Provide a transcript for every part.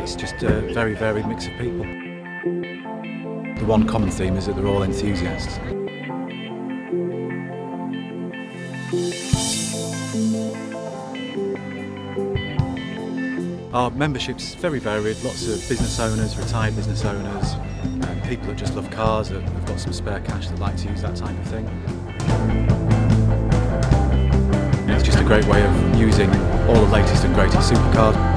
It's just a very varied mix of people. The one common theme is that they're all enthusiasts. Our membership's very varied, lots of business owners, retired business owners, people that just love cars, that have got some spare cash that like to use that type of thing. It's just a great way of using all the latest and greatest supercars.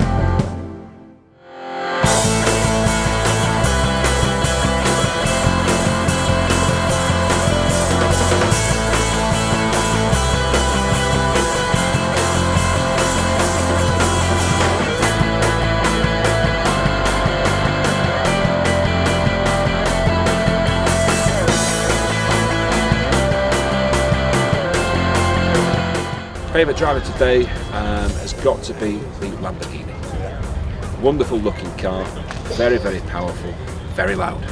Favourite driver today has got to be the Lamborghini. Wonderful looking car, very, very powerful, very loud.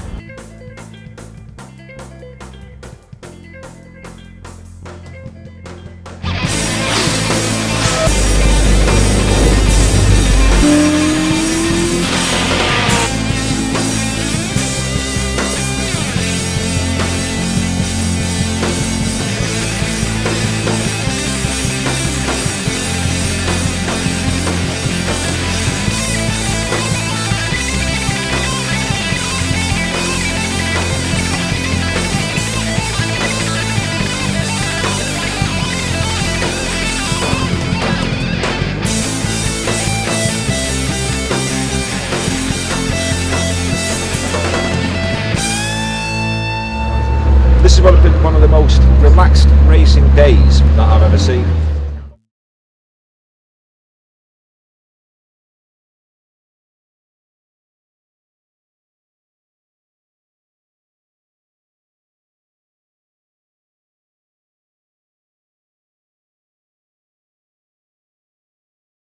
This has been one of the most relaxed racing days that I've ever seen.